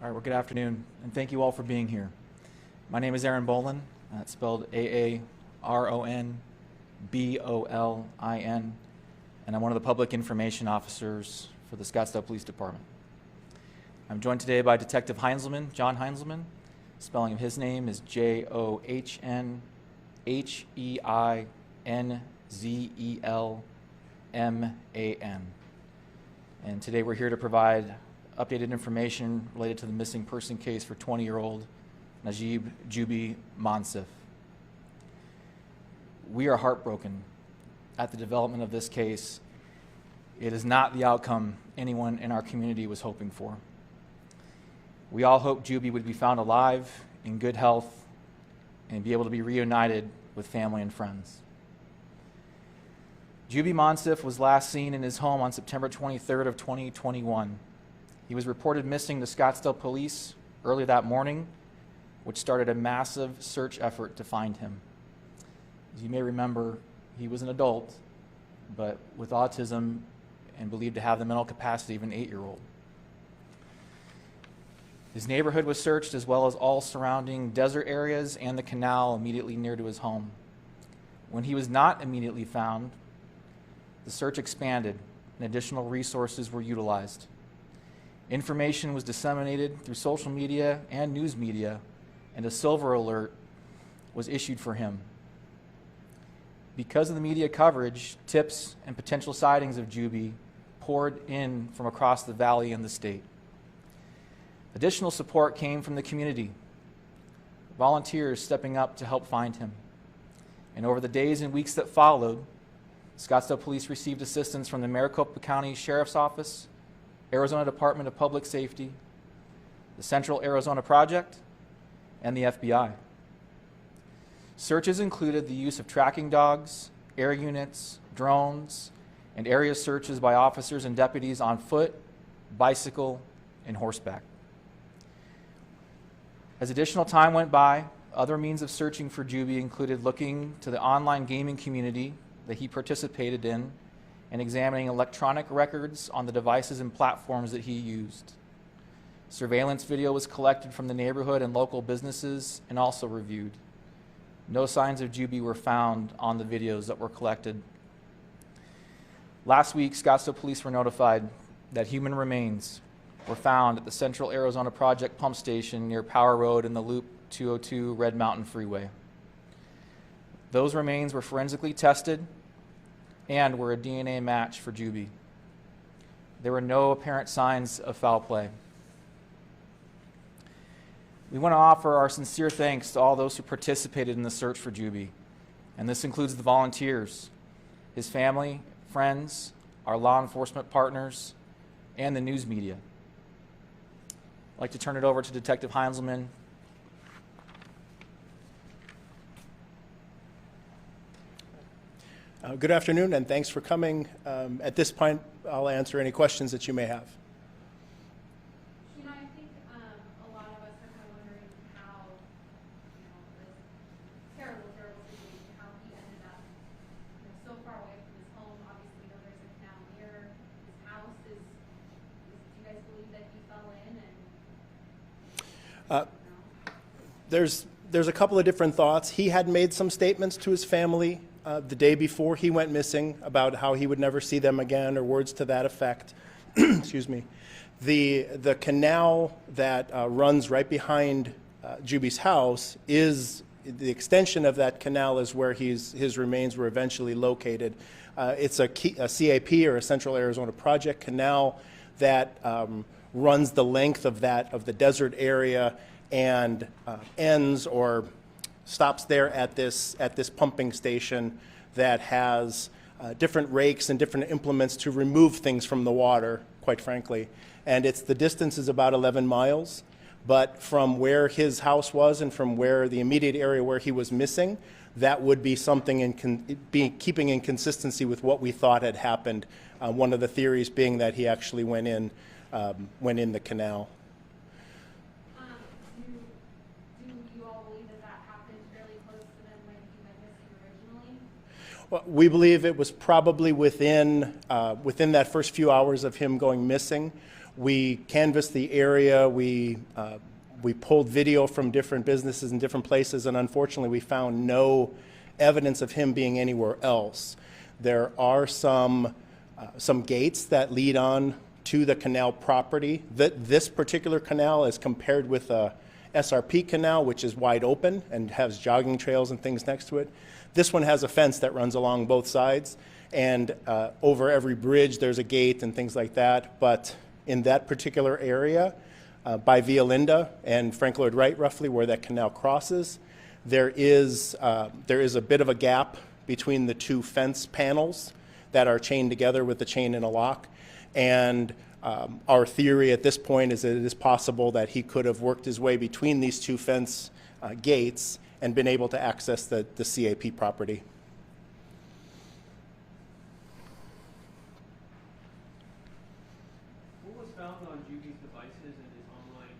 All right, well, good afternoon, and thank you all for being here. My name is Aaron Bolin, it's spelled A-A-R-O-N-B-O-L-I-N, and I'm one of the public information officers for the Scottsdale Police Department. I'm joined today by Detective Heinzelman, John Heinzelman. Spelling of his name is John-Heinzelman. And today we're here to provide updated information related to the missing person case for 20-year-old Najib Jubi Monsif. We are heartbroken at the development of this case. It is not the outcome anyone in our community was hoping for. We all hoped Jubi would be found alive, in good health, and be able to be reunited with family and friends. Jubi Monsif was last seen in his home on September 23rd of 2021. He was reported missing to Scottsdale Police early that morning, which started a massive search effort to find him. As you may remember, he was an adult, but with autism and believed to have the mental capacity of an 8-year-old. His neighborhood was searched, as well as all surrounding desert areas and the canal immediately near to his home. When he was not immediately found, the search expanded and additional resources were utilized. Information was disseminated through social media and news media, and a silver alert was issued for him. Because of the media coverage, tips and potential sightings of Jubi poured in from across the valley and the state. Additional support came from the community, volunteers stepping up to help find him. And over the days and weeks that followed, Scottsdale Police received assistance from the Maricopa County Sheriff's Office, Arizona Department of Public Safety, the Central Arizona Project, and the FBI. Searches included the use of tracking dogs, air units, drones, and area searches by officers and deputies on foot, bicycle, and horseback. As additional time went by, other means of searching for Jubi included looking to the online gaming community that he participated in and examining electronic records on the devices and platforms that he used. Surveillance video was collected from the neighborhood and local businesses and also reviewed. No signs of Jubi were found on the videos that were collected. Last week, Scottsdale Police were notified that human remains were found at the Central Arizona Project pump station near Power Road and the Loop 202 Red Mountain Freeway. Those remains were forensically tested and were a DNA match for Jubi. There were no apparent signs of foul play. We want to offer our sincere thanks to all those who participated in the search for Jubi, and this includes the volunteers, his family, friends, our law enforcement partners, and the news media. I'd like to turn it over to Detective Heinzelman. Good afternoon, and thanks for coming. At this point, I'll answer any questions that you may have. You know, I think a lot of us are kind of wondering how, this terrible, terrible situation, how he ended up, so far away from his home. Obviously, we know there's a canal near his house. Do you guys believe that he fell in? There's a couple of different thoughts. He had made some statements to his family the day before he went missing about how he would never see them again, or words to that effect. Excuse me. The canal that runs right behind Jubi's house is the extension of that canal is where his remains were eventually located. It's a CAP, or a Central Arizona Project canal, that runs the length of the desert area and ends or stops there at this pumping station that has different rakes and different implements to remove things from the water, quite frankly. And the distance is about 11 miles, but from where his house was and from where the immediate area where he was missing, that would be something keeping in consistency with what we thought had happened. One of the theories being that he actually went in the canal. We believe it was probably within that first few hours of him going missing. We canvassed the area. We pulled video from different businesses in different places, and unfortunately, we found no evidence of him being anywhere else. There are some gates that lead on to the canal property. This particular canal, as compared with a SRP canal, which is wide open and has jogging trails and things next to it, this one has a fence that runs along both sides, and over every bridge there's a gate and things like that. But in that particular area, by Via Linda and Frank Lloyd Wright, roughly where that canal crosses, there is a bit of a gap between the two fence panels that are chained together with the chain and a lock. And our theory at this point is that it is possible that he could have worked his way between these two fence gates and been able to access the CAP property. What was found on Jubi's devices and his online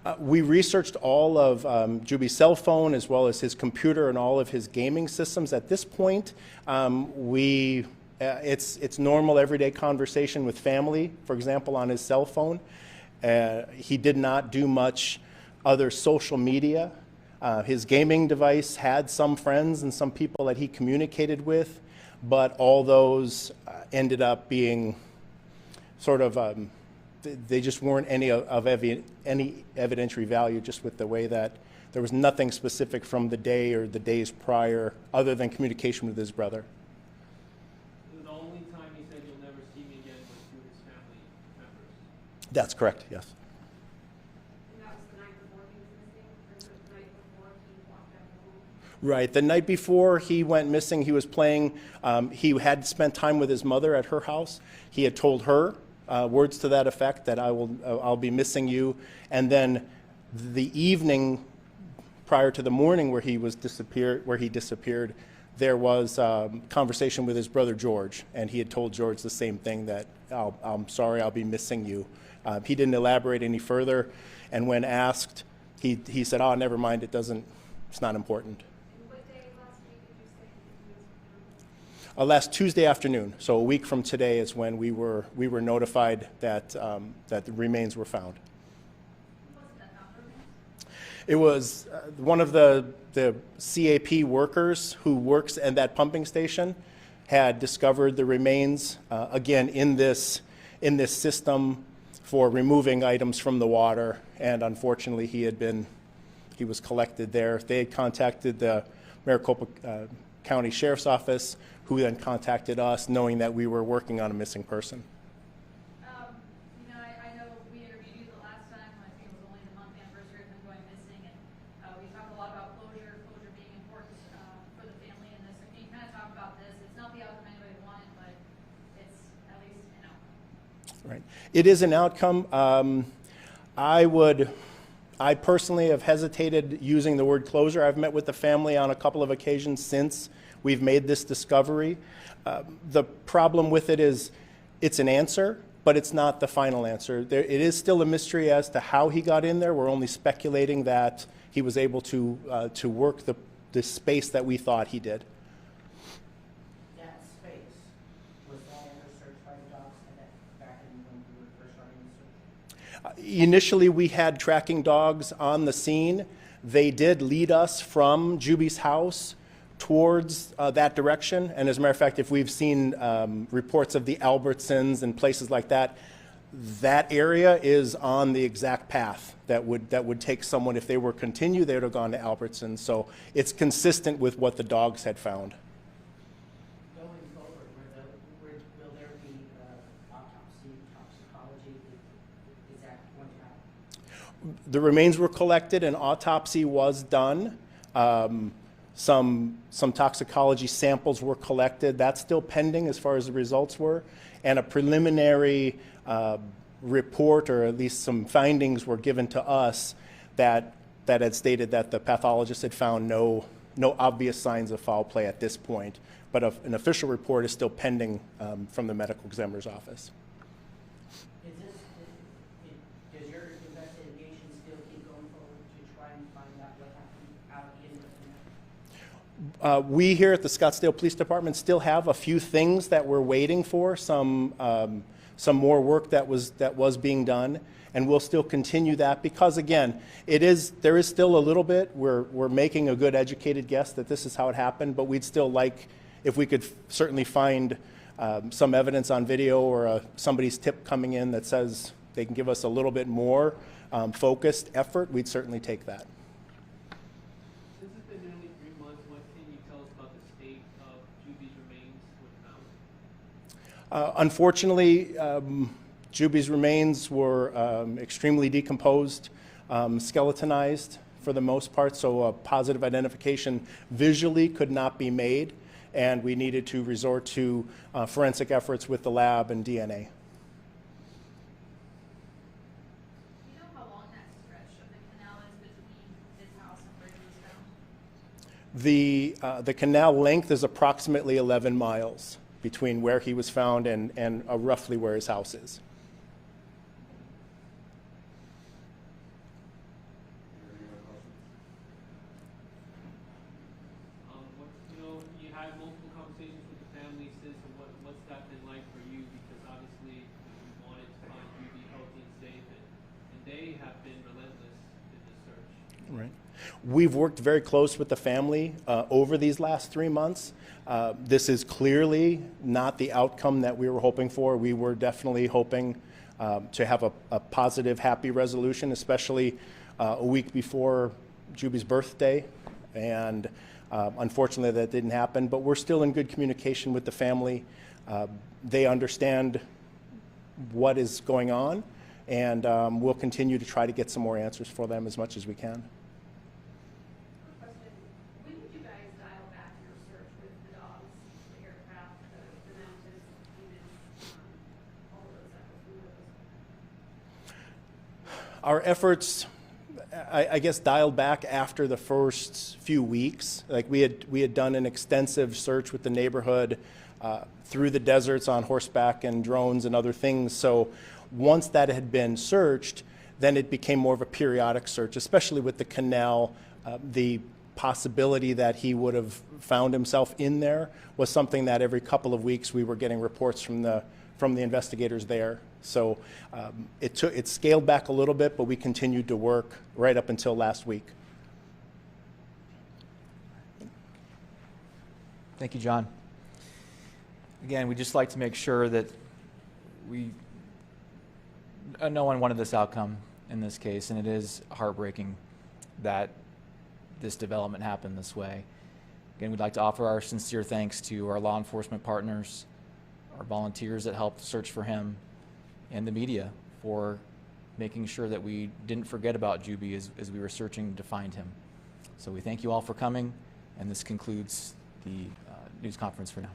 accounts? We researched all of Jubi's cell phone as well as his computer and all of his gaming systems. At this point, it's normal everyday conversation with family, for example, on his cell phone. He did not do much other social media. His gaming device had some friends and some people that he communicated with, but all those ended up being sort of, they just weren't any evidentiary value, just with the way that there was nothing specific from the day or the days prior other than communication with his brother. The only time he said you'll never see me again was to his family members. That's correct, yes. And that was the night before he was missing, or was it the night before he walked out of home? Right. The night before he went missing, he was playing. He had spent time with his mother at her house. He had told her words to that effect, that I'll be missing you. And then the evening prior to the morning where he disappeared, there was conversation with his brother George, and he had told George the same thing, that I'm sorry, I'll be missing you. He didn't elaborate any further, and when asked, he said, "Oh, never mind. It's not important." What day last week did you say that he was found? Last Tuesday afternoon, so a week from today, is when we were notified that the remains were found. Who was it that found the remains? It was one of the CAP workers who works at that pumping station had discovered the remains, again, in this system for removing items from the water, and unfortunately he was collected there. They had contacted the Maricopa County Sheriff's Office, who then contacted us, knowing that we were working on a missing person. I know we interviewed you the last time, I think it was only the month anniversary of him going missing, and we talked a lot about closure being important for the family in this. Can you kind of talk about this? It's not the outcome anybody wanted, but it's at least an outcome. Right. It is an outcome. I personally have hesitated using the word closure. I've met with the family on a couple of occasions since we've made this discovery. The problem with it is it's an answer, but it's not the final answer. It is still a mystery as to how he got in there. We're only speculating that he was able to work the space that we thought he did. That space, was that ever searched by the dogs back when we were first starting the search? Initially, we had tracking dogs on the scene. They did lead us from Jubi's house towards that direction. And as a matter of fact, if we've seen reports of the Albertsons and places like that, that area is on the exact path that would take someone, if they were continue, they would have gone to Albertsons. So it's consistent with what the dogs had found. Going forward, will there be autopsy, toxicology? Is that going to happen? The remains were collected, and autopsy was done. Some toxicology samples were collected. That's still pending as far as the results were. And a preliminary report, or at least some findings, were given to us that had stated that the pathologist had found no obvious signs of foul play at this point. But an official report is still pending from the medical examiner's office. Does your investigation still keep going forward to try and find out what happened out in the canal? We here at the Scottsdale Police Department still have a few things that we're waiting for, some some more work that was being done, and we'll still continue that because, again, there is still a little bit. We're making a good educated guess that this is how it happened, but we'd still like, if we could certainly find some evidence on video or somebody's tip coming in that says they can give us a little bit more focused effort, we'd certainly take that. Since it's been nearly 3 months, what can you tell us about the state of Jubi's remains when found? Unfortunately, Jubi's remains were extremely decomposed, skeletonized for the most part, so a positive identification visually could not be made, and we needed to resort to forensic efforts with the lab and DNA. Do you know how long that stretch of the canal is between his house and where he was found? The canal length is approximately 11 miles between where he was found and roughly where his house is. You had multiple conversations with the family since, and what's that been like for you? Because obviously you wanted to find Jubi healthy and safe, and they have been relentless in this search. Right. We've worked very close with the family over these last 3 months. This is clearly not the outcome that we were hoping for. We were definitely hoping to have a positive, happy resolution, especially a week before Jubi's birthday. And unfortunately, that didn't happen. But we're still in good communication with the family. They understand what is going on, and we'll continue to try to get some more answers for them as much as we can. Quick question. When did you guys dial back your search with the dogs, the aircraft, the mountains, humans, all of those efforts? When were those? Our efforts, I guess, dialed back after the first few weeks. Like we had done an extensive search with the neighborhood through the deserts on horseback and drones and other things. So once that had been searched, then it became more of a periodic search, especially with the canal. The possibility that he would have found himself in there was something that every couple of weeks we were getting reports from the investigators there. So it scaled back a little bit, but we continued to work right up until last week. Thank you, John. Again, we'd just like to make sure that no one wanted this outcome in this case, and it is heartbreaking that this development happened this way. Again, we'd like to offer our sincere thanks to our law enforcement partners, our volunteers that helped search for him, and the media for making sure that we didn't forget about Jubi as we were searching to find him. So we thank you all for coming, and this concludes the news conference for now.